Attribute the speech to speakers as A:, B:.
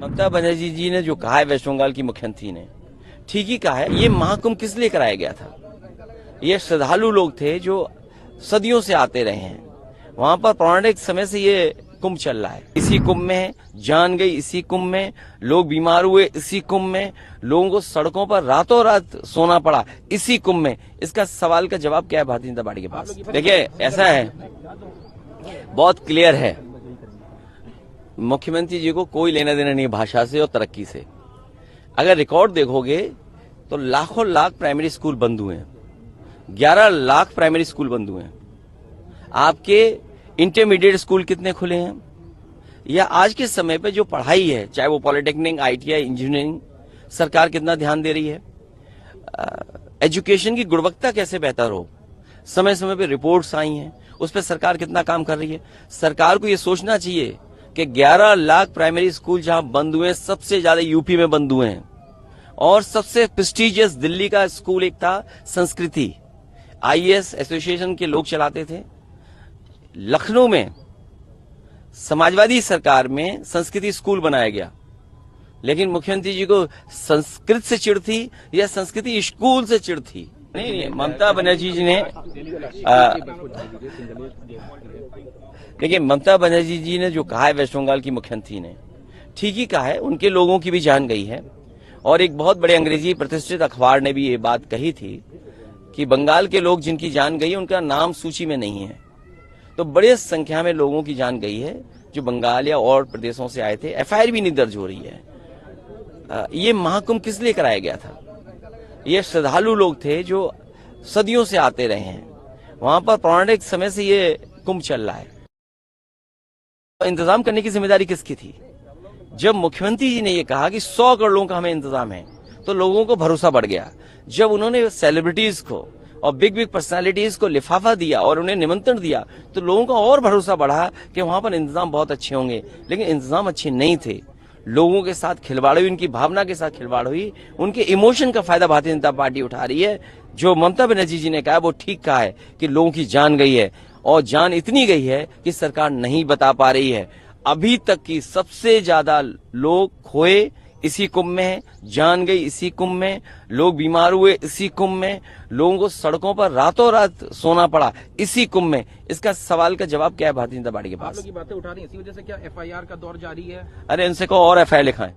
A: ममता बनर्जी जी ने जो कहा है वेस्ट बंगाल की मुख्यमंत्री ने ठीक ही कहा है। ये महाकुंभ किस लिए कराया गया था? ये श्रद्धालु लोग थे जो सदियों से आते रहे हैं। वहां पर पौराणिक समय से ये कुंभ चल रहा है। इसी कुंभ में जान गई, इसी कुंभ में लोग बीमार हुए, इसी कुंभ में लोगों को सड़कों पर रातों रात सोना पड़ा, इसी कुंभ में। इसका सवाल का जवाब क्या है भारतीय जनता पार्टी के पास? देखिए, ऐसा है, बहुत क्लियर है, मुख्यमंत्री जी को कोई लेना देना नहीं भाषा से और तरक्की से। अगर रिकॉर्ड देखोगे तो लाखों लाख प्राइमरी स्कूल बंद हुए हैं, 11 लाख प्राइमरी स्कूल बंद हुए हैं। आपके इंटरमीडिएट स्कूल कितने खुले हैं? या आज के समय पे जो पढ़ाई है, चाहे वो पॉलिटेक्निक, आईटीआई, इंजीनियरिंग, सरकार कितना ध्यान दे रही है? एजुकेशन की गुणवत्ता कैसे बेहतर हो, समय समय पे रिपोर्ट्स आई हैं, उस पर सरकार कितना काम कर रही है? सरकार को ये सोचना चाहिए कि 11 लाख प्राइमरी स्कूल जहां बंद हुए, सबसे ज्यादा यूपी में बंद हुए हैं। और सबसे प्रेस्टिजियस दिल्ली का स्कूल एक था संस्कृति, आईएएस एसोसिएशन के लोग चलाते थे। लखनऊ में समाजवादी सरकार में संस्कृति स्कूल बनाया गया, लेकिन मुख्यमंत्री जी को संस्कृत से चिढ़ थी या संस्कृति स्कूल से चिढ़ थी? नहीं, ममता बनर्जी जी ने देखिए, ममता बनर्जी जी ने जो कहा है वेस्ट बंगाल की मुख्यमंत्री ने ठीक ही कहा है। उनके लोगों की भी जान गई है। और एक बहुत बड़े अंग्रेजी प्रतिष्ठित अखबार ने भी ये बात कही थी कि बंगाल के लोग जिनकी जान गई है उनका नाम सूची में नहीं है। तो बड़ी संख्या में लोगों की जान गई है जो बंगाल या और प्रदेशों से आए थे। एफआईआर भी नहीं दर्ज हो रही है। ये महाकुंभ किस लिए कराया गया था? ये श्रद्धालु लोग थे जो सदियों से आते रहे हैं। वहां पर पौराणिक समय से ये कुंभ चल रहा है। इंतजाम करने की जिम्मेदारी किसकी थी? जब मुख्यमंत्री जी ने ये कहा कि 100 करोड़ लोगों का हमें इंतजाम है, तो लोगों को भरोसा बढ़ गया। जब उन्होंने सेलिब्रिटीज को और बिग बिग पर्सनालिटीज को लिफाफा दिया और उन्हें निमंत्रण दिया, तो लोगों का और भरोसा बढ़ा कि वहां पर इंतजाम बहुत अच्छे होंगे। लेकिन इंतजाम अच्छे नहीं थे। लोगों के साथ खिलवाड़ हुई, उनकी भावना के साथ खिलवाड़ हुई, उनके इमोशन का फायदा भारतीय जनता पार्टी उठा रही है। जो ममता बनर्जी जी ने कहा वो ठीक कहा है कि लोगों की जान गई है, और जान इतनी गई है कि सरकार नहीं बता पा रही है। अभी तक की सबसे ज्यादा लोग खोए इसी कुंभ में है, जान गई इसी कुंभ में, लोग बीमार हुए इसी कुंभ में, लोगों को सड़कों पर रातों रात सोना पड़ा इसी कुंभ में। इसका सवाल का जवाब क्या है भारतीय जनता पार्टी के पास?
B: आप लोग ये बातें उठा रही हैं, इसी वजह से क्या एफआईआर का दौर जारी है?
A: अरे इनसे को और एफआईआर लिखाएं।